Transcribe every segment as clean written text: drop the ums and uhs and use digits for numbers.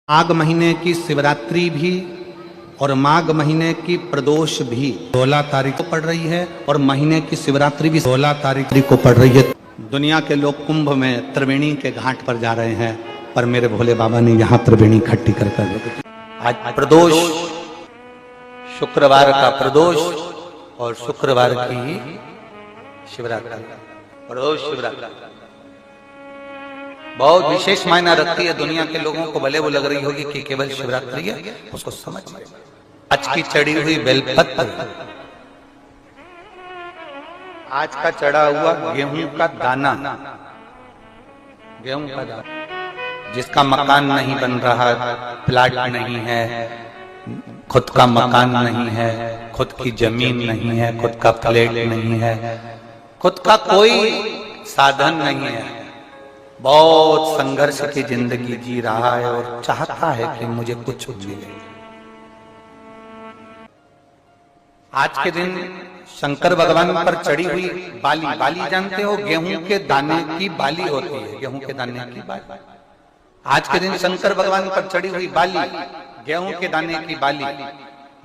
माघ महीने की शिवरात्रि भी और माघ महीने की प्रदोष भी 16 तारीख को पड़ रही है और महीने की शिवरात्रि भी 16 तारीख को पड़ रही है। दुनिया के लोग कुंभ में त्रिवेणी के घाट पर जा रहे हैं, पर मेरे भोले बाबा ने यहाँ त्रिवेणी इकट्ठी कर आज प्रदोष, शुक्रवार का प्रदोष और शुक्रवार की शिवरात्रि, प्रदोष शिवरात्रि बहुत विशेष मायना रखती है। दुनिया के लोगों को भले वो लग रही होगी कि केवल शिवरात्रि है, उसको समझ आज की चढ़ी हुई बेलपत्र, आज का चढ़ा हुआ गेहूं का दाना, गेहूं का दाना, जिसका मकान नहीं बन रहा, प्लाट नहीं है, खुद का मकान नहीं है, खुद की जमीन नहीं है, खुद का फ्लैट नहीं है, खुद का कोई साधन नहीं है, बहुत संघर्ष की जिंदगी जी रहा है और चाहता है कि मुझे कुछ मिले। आज के दिन शंकर भगवान पर चढ़ी हुई बाली, बाली जानते हो, गेहूं के दाने की बाली होती है, गेहूं के दाने की बाली। आज के दिन शंकर भगवान पर चढ़ी हुई बाली, गेहूं के दाने की बाली,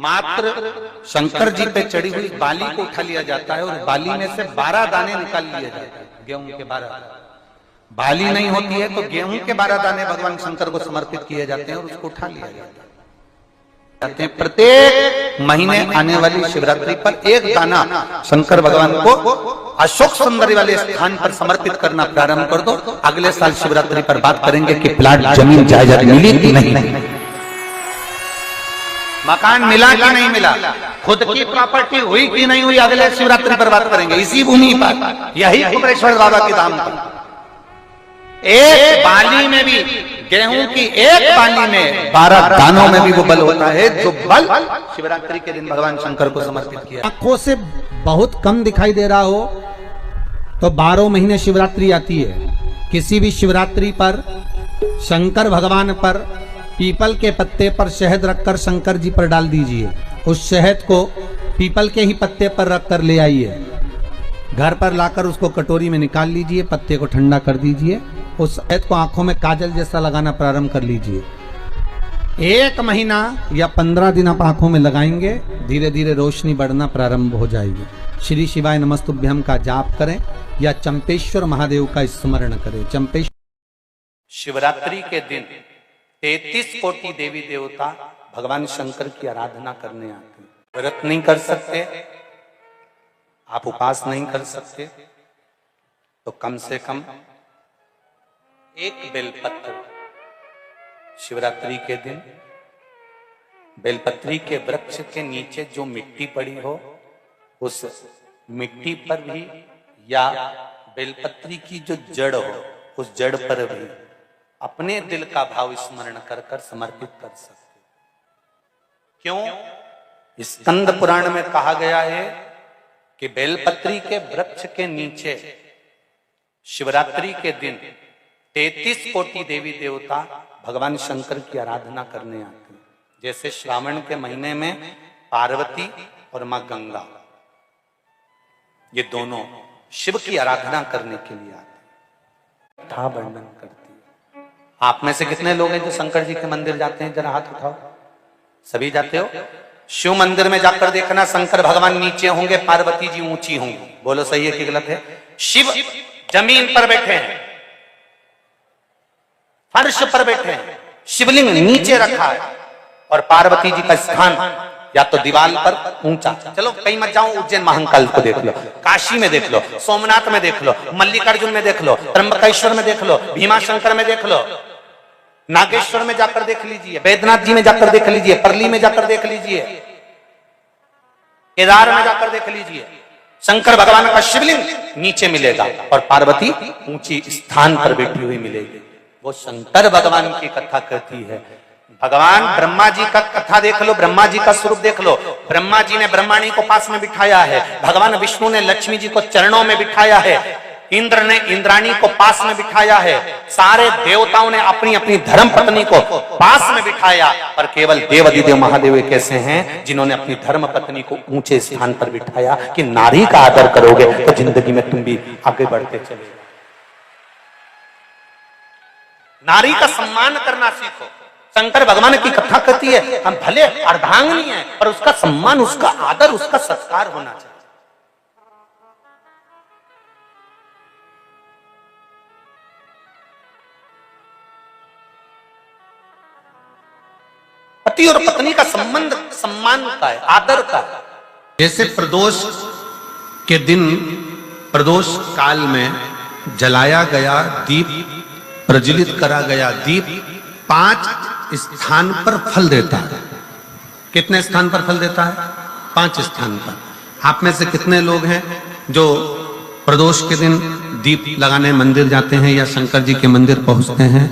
मात्र शंकर जी पे चढ़ी हुई बाली को उठा लिया जाता है और बाली में से 12 दाने निकाल लिए जाते हैं। गेहूं के 12 बाली नहीं होती है तो गेहूं के 12 दाने भगवान शंकर को समर्पित किए जाते हैं और उसको उठा लिया जाता है। प्रत्येक महीने आने वाली शिवरात्रि पर एक दाना शंकर भगवान को अशोक सुंदरी वाले स्थान पर समर्पित करना प्रारंभ कर दो। अगले साल शिवरात्रि पर बात करेंगे कि प्लाट, जमीन, जायदाद मिली कि नहीं, मकान मिला कि नहीं मिला, खुद की प्रॉपर्टी हुई कि नहीं हुई, अगले शिवरात्रि पर बात करेंगे। इसी भूमि पर, यही कुबेरेश्वर बाबा के धाम पर एक बाली में भी, गेहूं की एक बाली में 12 दानों में भी वो बल होता है जो बल शिवरात्रि के दिन भगवान शंकर को समर्पित किया। आंखों से बहुत कम दिखाई दे रहा हो तो 12 महीने शिवरात्रि आती है। किसी भी शिवरात्रि पर शंकर भगवान पर पीपल के पत्ते पर शहद रखकर शंकर जी पर डाल दीजिए। उस शहद को पीपल के ही पत्ते पर रखकर ले आइए, घर पर लाकर उसको कटोरी में निकाल लीजिए, पत्ते को ठंडा कर दीजिए, उस शहद को आंखों में काजल जैसा लगाना प्रारंभ कर लीजिए। 1 महीना या 15 दिन आप आंखों में लगाएंगे, धीरे धीरे रोशनी बढ़ना प्रारंभ हो जाएगी। श्री शिवाय नमस्तुभ्यम का जाप करें या चंपेश्वर महादेव का स्मरण करें। चंपेश्वर शिवरात्रि के दिन 33 कोटि देवी देवता भगवान शंकर की आराधना करने आते हैं। व्रत नहीं कर सकते, आप उपास नहीं कर सकते, तो कम से कम एक बेलपत्र शिवरात्रि के दिन बेलपत्री के वृक्ष के नीचे जो मिट्टी पड़ी हो, उस मिट्टी पर भी, या बेलपत्री की जो जड़ हो उस जड़ पर भी अपने दिल का भाव स्मरण कर कर समर्पित कर सकते। क्यों? स्कंद पुराण में कहा गया है कि बेलपत्री के वृक्ष के नीचे शिवरात्रि के दिन 33 कोटि देवी देवता भगवान शंकर की आराधना करने आते हैं। जैसे श्रावण के महीने में पार्वती और मां गंगा, ये दोनों शिव की आराधना करने के लिए आते हैं। वर्णन करती है। आप में से कितने लोग हैं जो शंकर जी के मंदिर जाते हैं? जरा हाथ उठाओ। सभी जाते हो? शिव मंदिर में जाकर देखना, शंकर भगवान नीचे होंगे, पार्वती जी ऊंची होंगी। बोलो सही है कि गलत है? शिव जमीन पर बैठे हैं, फर्श पर बैठे हैं, शिवलिंग नीचे रखा है और पार्वती जी का स्थान या तो दीवार पर ऊंचा। चलो कहीं मत जाओ, उज्जैन महाकाल को देख लो, काशी में देख लो, सोमनाथ में देख लो, मल्लिकार्जुन में देख लो, त्र्यंबकेश्वर में देख लो, भीमाशंकर में देख लो, नागेश्वर में जाकर देख लीजिए, बैद्यनाथ जी में जाकर देख लीजिए, परली में जाकर देख लीजिए, केदार में जाकर देख लीजिए। शंकर भगवान का शिवलिंग नीचे मिलेगा और पार्वती ऊंची स्थान पर बैठी हुई मिलेगी। वो शंकर भगवान की कथा कहती है। भगवान ब्रह्मा जी का कथा देख लो, ब्रह्मा जी का स्वरूप देख लो। ब्रह्मा जी ने ब्रह्माणी को पास में बिठाया है, भगवान विष्णु ने लक्ष्मी जी को चरणों में बिठाया है, इंद्र ने इंद्राणी को पास में बिठाया है, सारे देवताओं ने अपनी अपनी धर्म पत्नी को पास में बिठाया, पर केवल देवाधिदेव महादेव एक ऐसे हैं जिन्होंने अपनी धर्म पत्नी को ऊंचे स्थान पर बिठाया कि नारी का आदर करोगे तो जिंदगी में तुम भी आगे बढ़ते चले। नारी का सम्मान करना सीखो। शंकर भगवान की कथा कहती है हम भले अर्धांगिनी है पर उसका सम्मान, उसका आदर, उसका सत्कार होना चाहिए। पति और पत्नी का संबंध सम्मान का है, आदर का है। जैसे प्रदोष के दिन, प्रदोष काल में जलाया गया दीप, प्रज्वलित करा गया दीप 5 स्थान पर फल देता है। कितने स्थान पर फल देता है? 5 स्थान पर। आप में से कितने लोग हैं जो प्रदोष के दिन दीप लगाने मंदिर जाते हैं या शंकर जी के मंदिर पहुंचते हैं?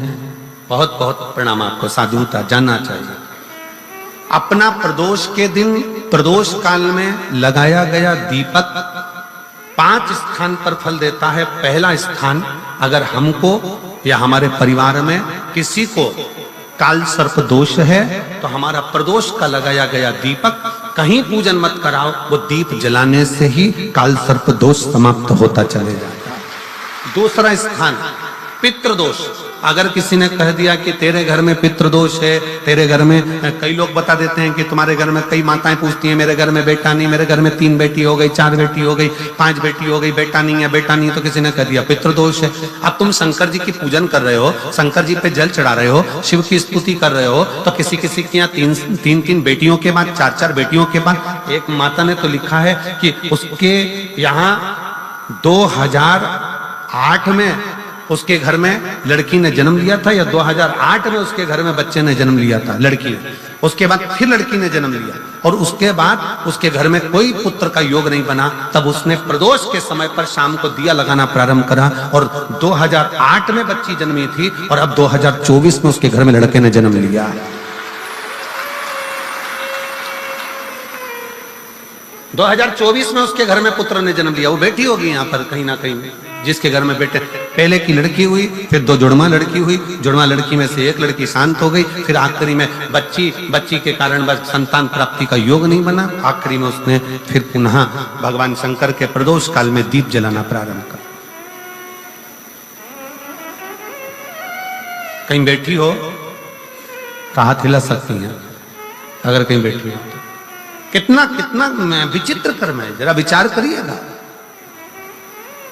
बहुत बहुत प्रणाम आपको, साधुता जानना चाहिए। अपना प्रदोष के दिन, प्रदोष काल में लगाया गया दीपक 5 स्थान पर फल देता है। पहला स्थान, अगर हमको या हमारे परिवार में किसी को काल सर्प दोष है तो हमारा प्रदोष का लगाया गया दीपक कहीं पूजन मत कराओ, वो दीप जलाने से ही काल सर्प दोष समाप्त होता चले जाता है। दूसरा स्थान, पितृदोष। अगर किसी ने कह दिया कि तेरे घर में पितृदोष है, तेरे घर में, कई लोग बता देते हैं कि तुम्हारे घर में, कई माताएं पूछती हैं मेरे घर में बेटा नहीं, मेरे घर में 3 बेटी हो गई, 4 बेटी हो गई, 5 बेटी हो गई, बेटा नहीं है, बेटा नहीं, तो किसी ने कह दिया पितृदोष है। अब तुम शंकर जी की पूजन कर रहे हो, शंकर जी पे जल चढ़ा रहे हो, शिव की स्तुति कर रहे हो, तो किसी किसी की यहाँ 3 बेटियों के बाद, 4 बेटियों के बाद, एक माता ने तो लिखा है कि उसके यहाँ 2008 में उसके घर में लड़की ने जन्म लिया था, या 2008 में उसके घर में बच्चे ने जन्म लिया था, लड़की ने। उसके बाद फिर लड़की ने जन्म लिया और उसके बाद उसके घर में कोई पुत्र का योग नहीं बना। तब उसने प्रदोष के समय पर शाम को दिया लगाना प्रारंभ करा और 2008 में बच्ची जन्मी थी और अब 2024 में उसके घर में लड़के ने जन्म लिया। 2024 में उसके घर में पुत्र ने जन्म लिया, वो बेटी होगी यहाँ पर कहीं ना कहीं, जिसके घर में बेटे। पहले की लड़की हुई, फिर 2 जुड़वा लड़की हुई, जुड़वा लड़की में से एक लड़की शांत हो गई, फिर आखिरी में बच्ची के कारण बस संतान प्राप्ति का योग नहीं बना। आखिरी में उसने फिर पुनः भगवान शंकर के प्रदोष काल में दीप जलाना प्रारंभ कर। कहीं बैठी हो तो हाथ हिला सकती हैं अगर कहीं बैठी हो। कितना कितना विचित्र कर्म है, जरा विचार करिएगा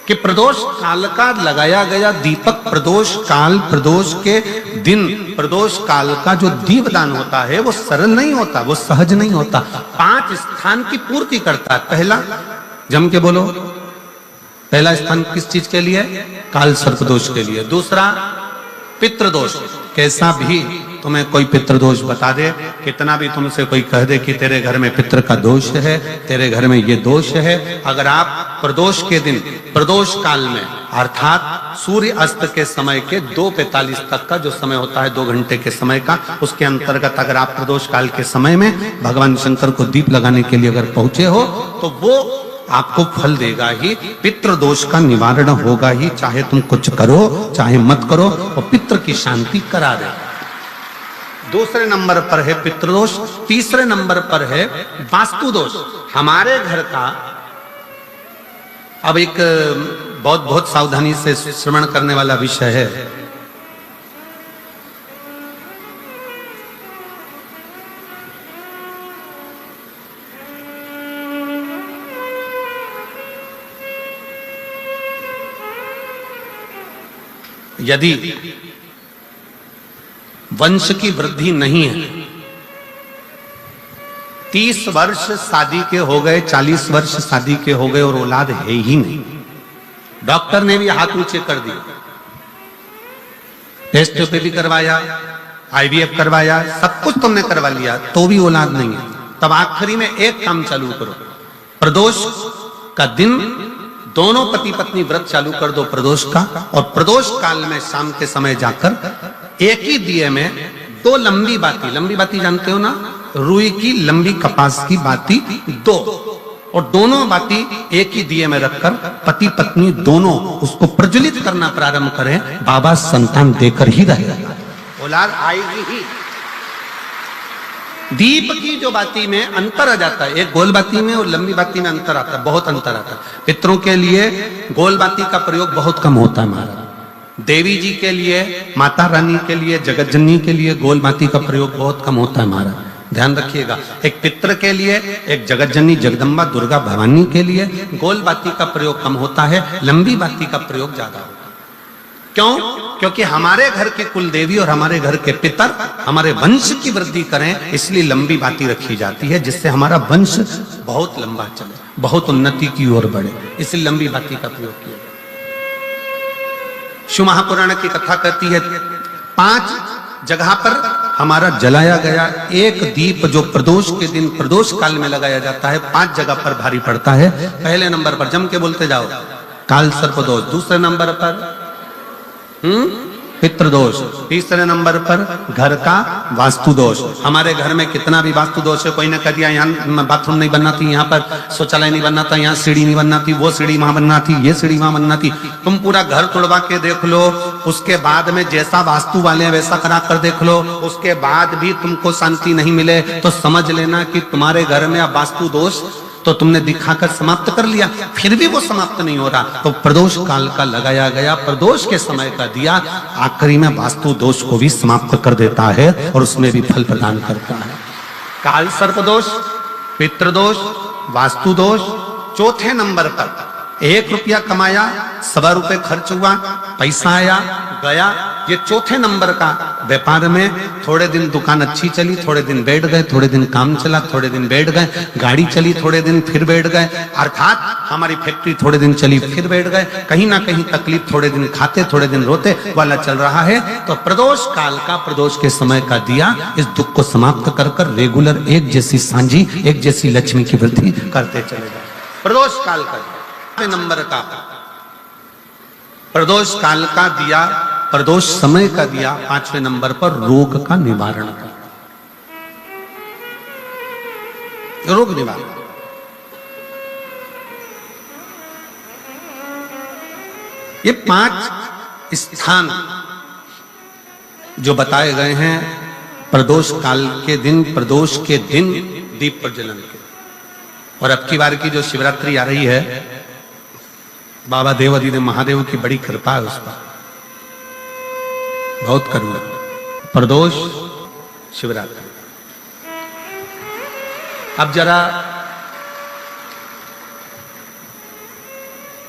कि प्रदोष काल का लगाया गया दीपक, प्रदोष काल, प्रदोष के दिन, प्रदोष काल का जो दीपदान होता है वो सरल नहीं होता, वो सहज नहीं होता। 5 स्थान की पूर्ति करता है। पहला, जम के बोलो, पहला स्थान किस चीज के लिए? काल सर्पदोष के लिए। दूसरा, पितृदोष। कैसा भी तुम्हें कोई पितृदोष बता दे, कितना भी तुमसे कोई कह दे कि तेरे घर में पितृ का दोष है, तेरे घर में ये दोष है, अगर आप प्रदोष के दिन, प्रदोष काल में, अर्थात सूर्य अस्त के समय के 2:45 तक का जो समय होता है, 2 घंटे के समय का, उसके अंतर्गत अगर आप प्रदोष काल के समय में भगवान शंकर को दीप लगाने के लिए अगर पहुंचे हो तो वो आपको फल देगा ही, पितृदोष का निवारण होगा ही, चाहे तुम कुछ करो चाहे मत करो, और पितृ की शांति करा दे। दूसरे नंबर पर है पितृदोष। तीसरे नंबर पर है वास्तु दोष। हमारे घर का, अब एक बहुत सावधानी से श्रवण करने वाला विषय है। यदि वंश की वृद्धि नहीं है, 30 वर्ष शादी के हो गए, 40 वर्ष शादी के हो गए और औलाद है ही नहीं, डॉक्टर ने भी हाथ नीचे कर दिया, टेस्ट भी करवाया, IVF करवाया, सब कुछ तुमने करवा लिया, तो भी औलाद नहीं है, तब आखिरी में एक काम चालू करो, प्रदोष का दिन दोनों पति पत्नी व्रत चालू कर दो प्रदोष का, और प्रदोष काल में शाम के समय जाकर एक ही दिए में 2 लंबी बाती जानते हो ना, रुई की लंबी कपास की बाती 2, और दोनों बाती एक ही दिए में रखकर पति पत्नी दोनों उसको प्रज्वलित करना प्रारंभ करें, बाबा संतान देकर ही रहेगा, औलाद आएगी ही। दीप की जो बाती में अंतर आ जाता है, एक गोल बाती में और लंबी बाती में अंतर आता है, बहुत अंतर आता है। पितरों के लिए गोल बाती का प्रयोग बहुत कम होता है महाराज, देवी जी के लिए, माता रानी के लिए, जगत जननी के लिए गोल बाती का प्रयोग बहुत कम होता है महाराज, ध्यान रखिएगा। एक पितृ के लिए, एक जगत जननी जगदम्बा दुर्गा भवानी के लिए गोल बाती का प्रयोग कम होता है, लंबी बाती का प्रयोग ज्यादा होता है। क्यों? क्योंकि हमारे घर के कुल देवी और हमारे घर के पितर हमारे वंश की वृद्धि करें, इसलिए लंबी बाती रखी जाती है, जिससे हमारा वंश बहुत लंबा चले, बहुत उन्नति की ओर बढ़े, इसलिए लंबी बाती का प्रयोग किया। शिव महापुराण की कथा कहती है 5 जगह पर हमारा जलाया गया एक दीप जो प्रदोष के दिन प्रदोष काल में लगाया जाता है, 5 जगह पर भारी पड़ता है। पहले नंबर पर जम के बोलते जाओ, काल सर्प दोष। दूसरे नंबर पर पितृ दोष। तीसरे नंबर पर घर का वास्तु दोष। हमारे घर में कितना भी वास्तु दोष है, कोई ने कह दिया यहाँ बाथरूम नहीं बनना थी, यहाँ पर शौचालय नहीं बनना था, यहाँ सीढ़ी नहीं बनना थी, वो सीढ़ी वहां बनना थी, ये सीढ़ी वहां बनना थी। तुम पूरा घर तुड़वा के देख लो, उसके बाद में जैसा वास्तु वाले हैं वैसा करा कर देख लो, उसके बाद भी तुमको शांति नहीं मिले तो समझ लेना कि तुम्हारे घर में अब वास्तु दोष तो तुमने दिखाकर समाप्त कर लिया, फिर भी वो समाप्त नहीं हो रहा, तो प्रदोष काल का लगाया गया प्रदोष के समय का दिया आखिरी में वास्तु दोष को भी समाप्त कर देता है और उसमें भी फल प्रदान करता है। काल सर्प दोष, पितृदोष, वास्तु दोष। चौथे नंबर पर 1 रुपया कमाया, 1.25 रुपये खर्च हुआ, पैसा आया गया, ये चौथे नंबर का। व्यापार में थोड़े दिन दुकान अच्छी चली, थोड़े दिन बैठ गए, थोड़े दिन काम चला, थोड़े दिन बैठ गए, गाड़ी चली, थोड़े दिन फिर बैठ गए, अर्थात हमारी फैक्ट्री थोड़े दिन चली फिर बैठ गए, कहीं ना कहीं तकलीफ, थोड़े दिन खाते थोड़े दिन रोते वाला चल रहा है। तो प्रदोष काल का, प्रदोष के समय का दिया इस दुख को समाप्त कर कर रेगुलर एक जैसी सांझी, एक जैसी लक्ष्मी की वृद्धि करते चले जाए। प्रदोष काल का नंबर का, प्रदोष काल का दिया, प्रदोष समय का दिया 5वें नंबर पर रोग का निवारण का, रोग निवारण। ये 5 स्थान जो बताए गए हैं प्रदोष काल के दिन, प्रदोष के दिन दीप प्रज्वलन के। और अब की बार की जो शिवरात्रि आ रही है, बाबा देवादिदेव महादेव की बड़ी कृपा है उस पर, बहुत करुणा। प्रदोष शिवरात्रि। अब जरा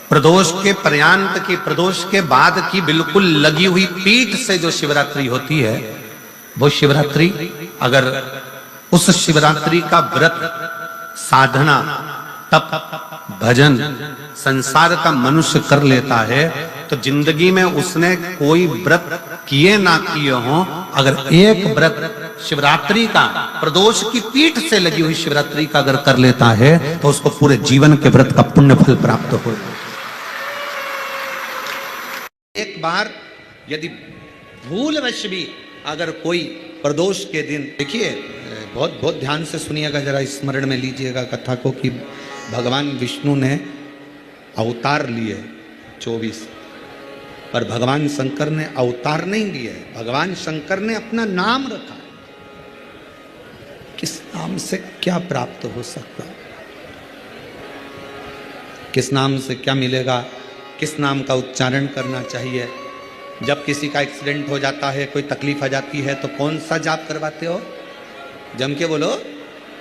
प्रदोष के पर्यांत की, प्रदोष के बाद की बिल्कुल लगी हुई पीठ से जो शिवरात्रि होती है, वो शिवरात्रि अगर उस शिवरात्रि का व्रत, साधना, तप, भजन, संसार का मनुष्य कर लेता है तो जिंदगी में उसने कोई व्रत किए ना किए हो, अगर एक व्रत शिवरात्रि का, प्रदोष की पीठ से लगी हुई शिवरात्रि का अगर कर लेता है तो उसको पूरे जीवन के व्रत का पुण्य फल प्राप्त हो। एक बार यदि भूलवश भी अगर कोई प्रदोष के दिन, देखिए बहुत बहुत ध्यान से सुनिएगा, जरा स्मरण में लीजिएगा कथा को कि भगवान विष्णु ने अवतार लिए 24, पर भगवान शंकर ने अवतार नहीं लिए, भगवान शंकर ने अपना नाम रखा। किस नाम से क्या प्राप्त हो सकता, किस नाम से क्या मिलेगा, किस नाम का उच्चारण करना चाहिए। जब किसी का एक्सीडेंट हो जाता है, कोई तकलीफ आ जाती है, तो कौन सा जाप करवाते हो? जम के बोलो,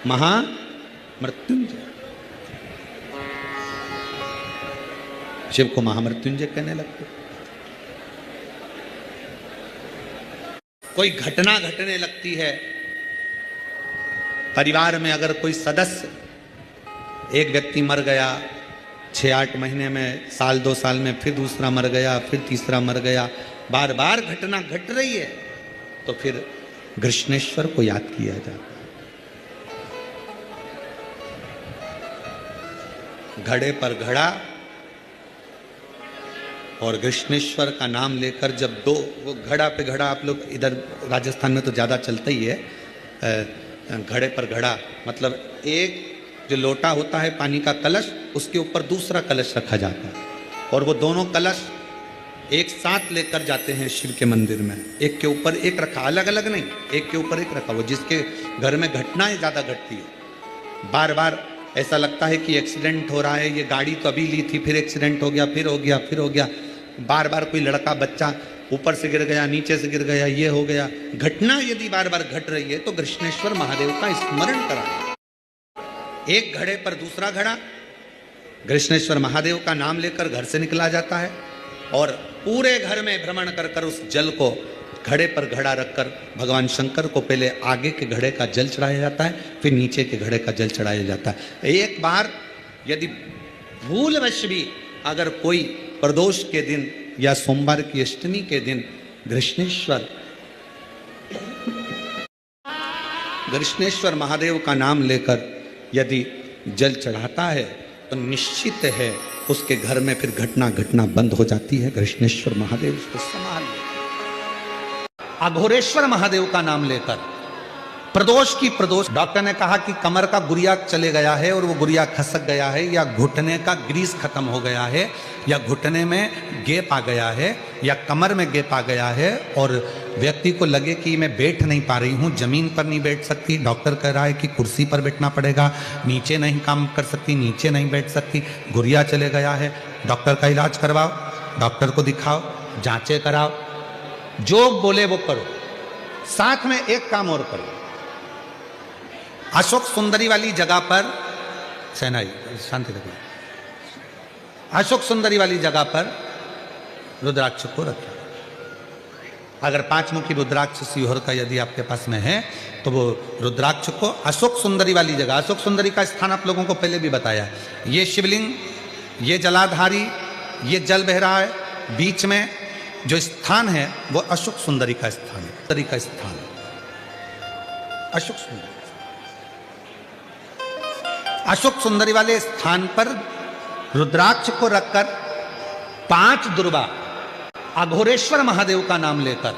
महामृत्युंजय। शिव को महामृत्युंजय कहने लगते। कोई घटना घटने लगती है परिवार में, अगर कोई सदस्य, एक व्यक्ति मर गया 6-8 महीने में, साल 2 साल में फिर दूसरा मर गया, फिर तीसरा मर गया, बार बार घटना घट रही है, तो फिर घृष्णेश्वर को याद किया जाता है। घड़े पर घड़ा और कृष्णेश्वर का नाम लेकर जब दो, वो घड़ा पे घड़ा, आप लोग इधर राजस्थान में तो ज़्यादा चलता ही है, घड़े पर घड़ा मतलब एक जो लोटा होता है पानी का कलश, उसके ऊपर दूसरा कलश रखा जाता है और वो दोनों कलश एक साथ लेकर जाते हैं शिव के मंदिर में। एक के ऊपर एक रखा, अलग अलग नहीं, एक के ऊपर एक रखा। वो जिसके घर में घटनाएं ज़्यादा घटती है, बार बार ऐसा लगता है कि एक्सीडेंट हो रहा है, ये गाड़ी तो अभी ली थी, फिर एक्सीडेंट हो गया, फिर हो गया, फिर हो गया, बार बार कोई लड़का बच्चा ऊपर से गिर गया, नीचे से गिर गया, ये हो गया, घटना यदि बार बार घट रही है तो कृष्णेश्वर महादेव का स्मरण कराएं। एक घड़े पर दूसरा घड़ा, कृष्णेश्वर महादेव का नाम लेकर घर से निकला जाता है और पूरे घर में भ्रमण कर कर उस जल को घड़े पर घड़ा रखकर भगवान शंकर को पहले आगे के घड़े का जल चढ़ाया जाता है, फिर नीचे के घड़े का जल चढ़ाया जाता है। एक बार यदि भूलवश भी अगर कोई प्रदोष के दिन या सोमवार की अष्टमी के दिन कृष्णेश्वर महादेव का नाम लेकर यदि जल चढ़ाता है तो निश्चित है उसके घर में फिर घटना घटना बंद हो जाती है। कृष्णेश्वर महादेव उसको संभाल ले। अघोरेश्वर महादेव का नाम लेकर प्रदोष की प्रदोष, डॉक्टर ने कहा कि कमर का गुरिया चले गया है और वो गुरिया खसक गया है, या घुटने का ग्रीस खत्म हो गया है, या घुटने में गैप आ गया है, या कमर में गैप आ गया है और व्यक्ति को लगे कि मैं बैठ नहीं पा रही हूँ, जमीन पर नहीं बैठ सकती, डॉक्टर कह रहा है कि कुर्सी पर बैठना पड़ेगा, नीचे नहीं काम कर सकती, नीचे नहीं बैठ सकती, गुरिया चले गया है, डॉक्टर का इलाज करवाओ, डॉक्टर को दिखाओ, जांचें कराओ, जो बोले वो करो। साथ में एक काम और करो, अशोक सुंदरी वाली जगह पर, सेनाई शांति रखिए, अशोक सुंदरी वाली जगह पर रुद्राक्ष को रखें। अगर 5 मुखी रुद्राक्ष सिहोर का यदि आपके पास में है तो वो रुद्राक्ष को अशोक सुंदरी वाली जगह, अशोक सुंदरी का स्थान आप लोगों को पहले भी बताया, ये शिवलिंग, ये जलाधारी, ये जल बह रहा है, बीच में जो स्थान है वो अशोक सुंदरी का स्थान है, सुंदरी का स्थान है, अशोक सुंदरी। अशोक सुंदरी वाले स्थान पर रुद्राक्ष को रखकर 5 दुर्बा अघोरेश्वर महादेव का नाम लेकर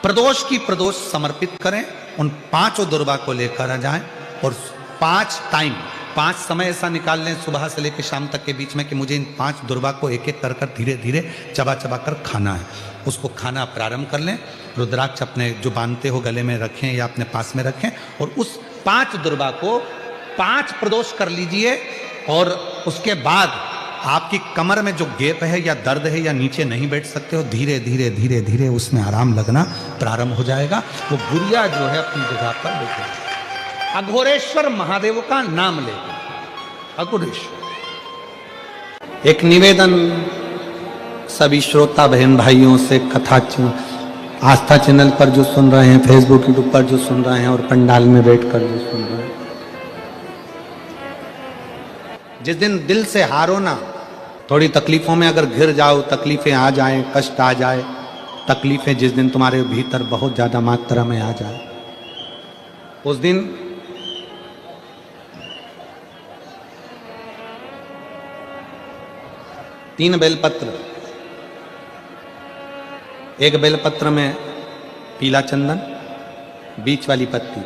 प्रदोष की प्रदोष समर्पित करें। उन 5 दुर्बा को लेकर आ जाएं और 5 टाइम, 5 समय ऐसा निकाल लें सुबह से लेकर शाम तक के बीच में कि मुझे इन 5 दुर्बा को एक एक कर कर धीरे धीरे चबा चबा कर खाना है। उसको खाना प्रारंभ कर लें, रुद्राक्ष अपने जो बांधते हो गले में रखें या अपने पास में रखें और उस 5 दुर्बा को 5 प्रदोष कर लीजिए और उसके बाद आपकी कमर में जो गैप है या दर्द है या नीचे नहीं बैठ सकते हो, धीरे धीरे धीरे धीरे उसमें आराम लगना प्रारंभ हो जाएगा। वो गुड़िया जो है अपनी जगह पर बैठे। अघोरेश्वर महादेव का नाम लेकर, अघोरेश्वर। एक निवेदन सभी श्रोता बहन भाइयों से, कथा आस्था चैनल पर जो सुन रहे हैं, फेसबुक यूट्यूब पर जो सुन रहे हैं और पंडाल में बैठकर जो सुन रहे हैं, जिस दिन दिल से हारो ना, थोड़ी तकलीफों में अगर घिर जाओ, तकलीफें आ जाएं, कष्ट आ जाए, तकलीफें जिस दिन तुम्हारे भीतर बहुत ज्यादा मात्रा में आ जाए, उस दिन तीन बेलपत्र, एक बेलपत्र में पीला चंदन, बीच वाली पत्ती।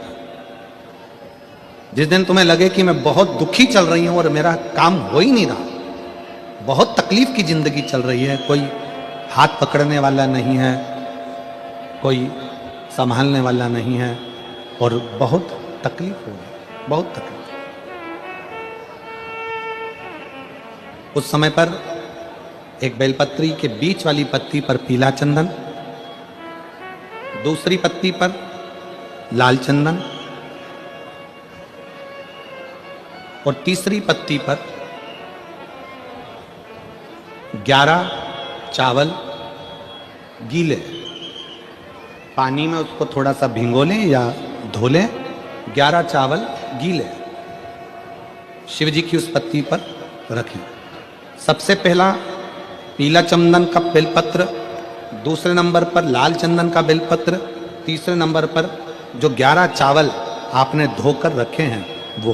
जिस दिन तुम्हें लगे कि मैं बहुत दुखी चल रही हूं और मेरा काम हो ही नहीं रहा, बहुत तकलीफ की जिंदगी चल रही है, कोई हाथ पकड़ने वाला नहीं है, कोई संभालने वाला नहीं है और बहुत तकलीफ हो रही, बहुत तकलीफ। उस समय पर एक बेलपत्री के बीच वाली पत्ती पर पीला चंदन, दूसरी पत्ती पर लाल चंदन और तीसरी पत्ती पर 11 चावल गीले, पानी में उसको थोड़ा सा भिगो लें या धो लें, 11 चावल गीले शिव जी की उस पत्ती पर रखें। सबसे पहला पीला चंदन का बेलपत्र, दूसरे नंबर पर लाल चंदन का बेलपत्र, तीसरे नंबर पर जो 11 चावल आपने धोकर रखे हैं वो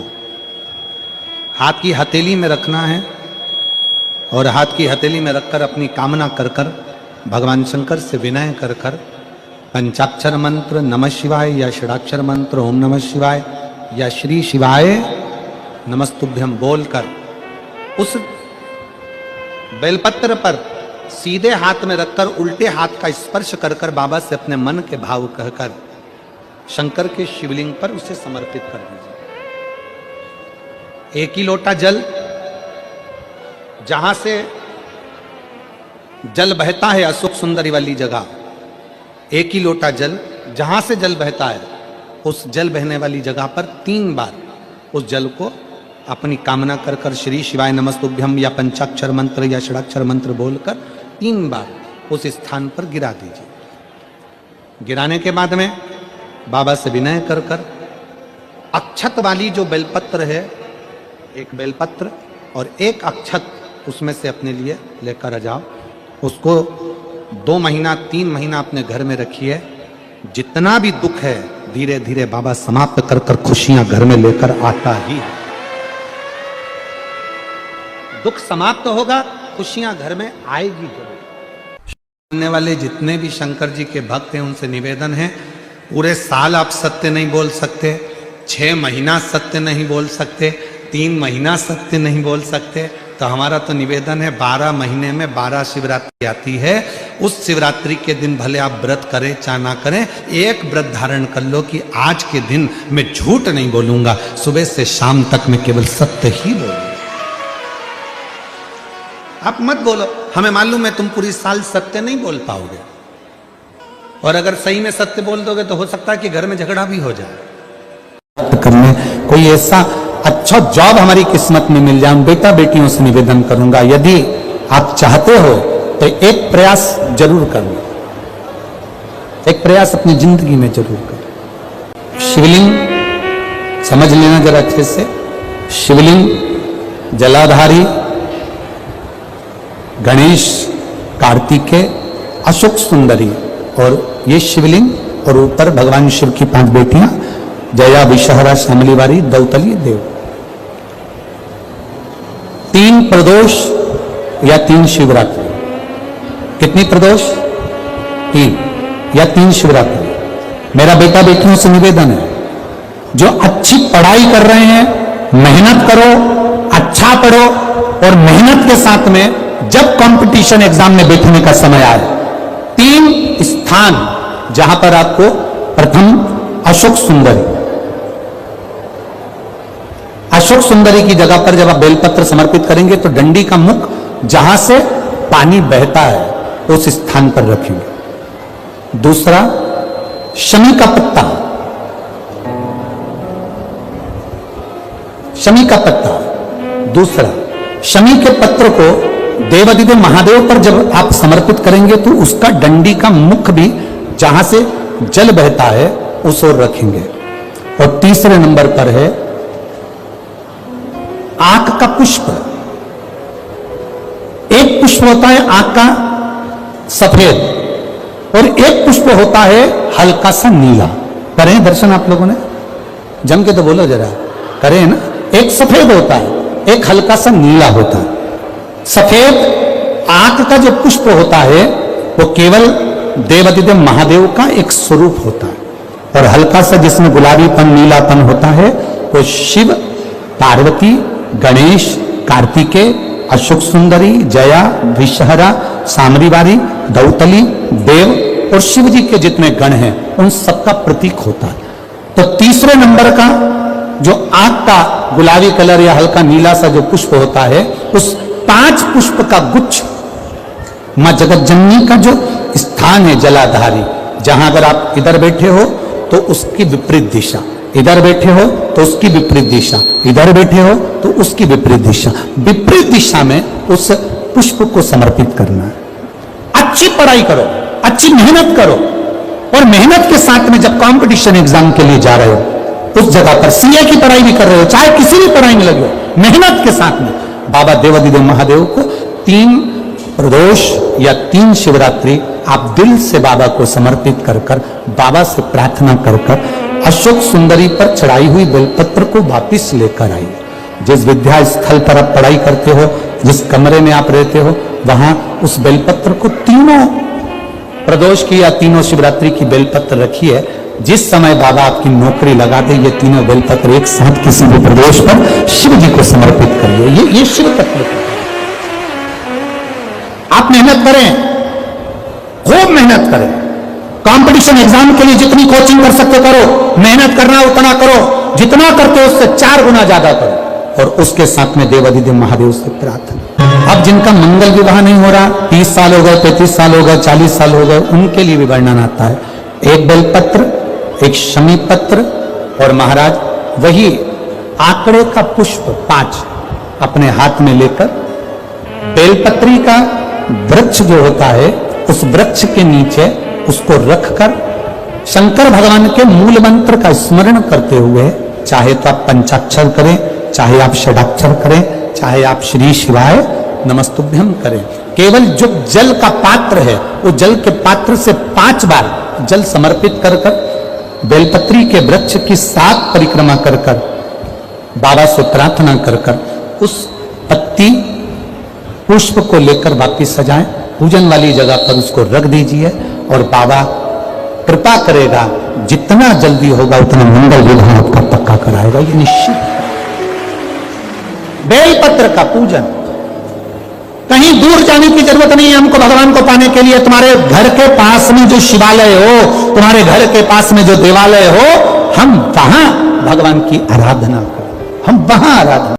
हाथ की हथेली में रखना है और हाथ की हथेली में रखकर अपनी कामना कर कर भगवान शंकर से विनय कर कर पंचाक्षर मंत्र नमः शिवाय या षडाक्षर मंत्र ओम नमः शिवाय या श्री शिवाय नमस्तुभ्यं बोलकर उस बेलपत्र पर सीधे हाथ में रखकर उल्टे हाथ का स्पर्श कर कर बाबा से अपने मन के भाव कहकर शंकर के शिवलिंग पर उसे समर्पित कर दीजिए। एक ही लोटा जल, जहां से जल बहता है अशोक सुंदरी वाली जगह, एक ही लोटा जल, जहां से जल बहता है उस जल बहने वाली जगह पर 3 बार उस जल को अपनी कामना कर कर श्री शिवाय नमस्तुभ्यम या पंचाक्षर मंत्र या षडाक्षर मंत्र बोलकर 3 बार उस स्थान पर गिरा दीजिए। गिराने के बाद में बाबा से विनय कर कर अक्षत वाली जो बेलपत्र है, एक बेलपत्र और एक अक्षत उसमें से अपने लिए लेकर आ जाओ। उसको 2 महीना 3 महीना अपने घर में रखिए। जितना भी दुख है धीरे धीरे बाबा समाप्त कर कर खुशियां घर में लेकर आता ही है। दुख समाप्त होगा, खुशियां घर में आएगी जरूर। सुनने वाले जितने भी शंकर जी के भक्त हैं उनसे निवेदन है, पूरे साल आप सत्य नहीं बोल सकते, 6 महीना सत्य नहीं बोल सकते, 3 महीना सत्य नहीं बोल सकते, तो हमारा तो निवेदन है 12 महीने में 12 शिवरात्रि आती है। उस शिवरात्रि के दिन भले आप व्रत करें चाहे ना करें, एक व्रत धारण कर लो कि आज के दिन मैं झूठ नहीं बोलूंगा, सुबह से शाम तक मैं केवल सत्य ही बोलूंगा। आप मत बोलो, हमें मालूम है तुम पूरी साल सत्य नहीं बोल पाओगे, और अगर सही में सत्य बोल दोगे तो हो सकता है कि घर में झगड़ा भी हो जाए। करने कोई ऐसा अच्छा जॉब हमारी किस्मत में मिल जाए, बेटा बेटियों से निवेदन करूंगा, यदि आप चाहते हो तो एक प्रयास जरूर करो, एक प्रयास अपनी जिंदगी में जरूर करो। शिवलिंग समझ लेना जरा अच्छे से, शिवलिंग जलाधारी गणेश, कार्तिकेय, अशोक सुंदरी, और ये शिवलिंग और ऊपर भगवान शिव की 5 बेटियां जया, विषहरा, शामलीवारी, दौतली, देव। 3 प्रदोष या 3 शिवरात्रि। कितनी प्रदोष? 3 या 3 शिवरात्रि। मेरा बेटा बेटियों से निवेदन है, जो अच्छी पढ़ाई कर रहे हैं मेहनत करो, अच्छा पढ़ो, और मेहनत के साथ में जब कंपटीशन एग्जाम में बैठने का समय आए, 3 स्थान जहां पर आपको प्रथम अशोक सुंदरी, अशोक सुंदरी की जगह पर जब आप बेलपत्र समर्पित करेंगे तो डंडी का मुख जहां से पानी बहता है उस स्थान पर रखेंगे। दूसरा शमी का पत्ता, शमी का पत्ता। दूसरा शमी के पत्र को देवाधिदेव महादेव पर जब आप समर्पित करेंगे तो उसका डंडी का मुख भी जहां से जल बहता है उस ओर रखेंगे। और तीसरे नंबर पर है आंख का पुष्प। एक पुष्प होता है आंख का सफेद, और एक पुष्प होता है हल्का सा नीला। करें दर्शन आप लोगों ने, जम के तो बोलो जरा, करें ना। एक सफेद होता है, एक हल्का सा नीला होता है। सफेद आंख का जो पुष्प होता है वो केवल देवाधिदेव महादेव का एक स्वरूप होता है, और हल्का सा जिसमें गुलाबीपन नीलापन होता है वो शिव, पार्वती, गणेश, कार्तिकेय, अशोक सुंदरी, जया, विषहरा, सामरीवारी, दौतली, देव और शिव जी के जितने गण हैं उन सबका प्रतीक होता है। तो तीसरे नंबर का जो आंख का गुलाबी कलर या हल्का नीला सा जो पुष्प होता है, उस 5 पुष्प का गुच्छ मां जगतजननी का जो स्थान है जलाधारी, जहां अगर आप इधर बैठे हो तो उसकी विपरीत दिशा, इधर बैठे हो तो उसकी विपरीत दिशा, इधर बैठे हो तो उसकी विपरीत दिशा, विपरीत दिशा में उस पुष्प को समर्पित करना है। अच्छी पढ़ाई करो, अच्छी मेहनत करो, और मेहनत के साथ में जब कंपटीशन एग्जाम के लिए जा रहे हो उस जगह पर सीए की पढ़ाई भी कर रहे हो, चाहे किसी भी पढ़ाई में लगे हो, मेहनत के साथ में बाबा देवाधिदेव महादेव को 3 प्रदोष या 3 शिवरात्रि आप दिल से बाबा को समर्पित कर कर, बाबा से प्रार्थना कर कर अशोक सुंदरी पर चढ़ाई हुई बेलपत्र को वापिस लेकर आइए। जिस विद्या स्थल पर आप पढ़ाई करते हो, जिस कमरे में आप रहते हो, वहां उस बेलपत्र को 3 प्रदोष की या 3 शिवरात्रि की बेलपत्र रखिए। जिस समय बाबा आपकी नौकरी लगा दे, ये 3 बेलपत्र एक साथ किसी भी प्रदोष पर शिव जी को समर्पित करिए। ये शिव तत्व है। आप मेहनत करें, खूब मेहनत करें, कंपटीशन एग्जाम के लिए जितनी कोचिंग कर सकते करो, मेहनत करना उतना करो, जितना करते हो उससे 4 गुना ज्यादा करो, और उसके साथ में देवाधिदेव महादेव से प्रार्थना। अब जिनका मंगल विवाह नहीं हो रहा, 30 साल हो गए, 35 साल हो गए, 40 साल हो गए, उनके लिए भी वर्णन आता है। एक बेलपत्र, एक शमी पत्र और महाराज वही आंकड़े का पुष्प 5 अपने हाथ में लेकर, बेलपत्री का वृक्ष जो होता है उस वृक्ष के नीचे उसको रखकर शंकर भगवान के मूल मंत्र का स्मरण करते हुए, चाहे तो आप पंचाक्षर करें, चाहे आप षडाक्षर करें, चाहे आप श्री शिवाय नमस्तुभ्यम करें, केवल जो जल का पात्र है वो जल के पात्र से 5 बार जल समर्पित कर कर, बेलपत्री के वृक्ष की 7 परिक्रमा कर कर, बाबा से प्रार्थना कर कर उस पत्ती पुष्प को लेकर वापिस सजाएं, पूजन वाली जगह पर उसको रख दीजिए और बाबा कृपा करेगा, जितना जल्दी होगा उतना मंगल विवाह आपका पक्का कराएगा, ये निश्चित है। बेलपत्र का पूजन, कहीं दूर जाने की जरूरत नहीं है हमको भगवान को पाने के लिए। तुम्हारे घर के पास में जो शिवालय हो, तुम्हारे घर के पास में जो देवालय हो, हम वहां भगवान की आराधना करें, हम वहां आराधना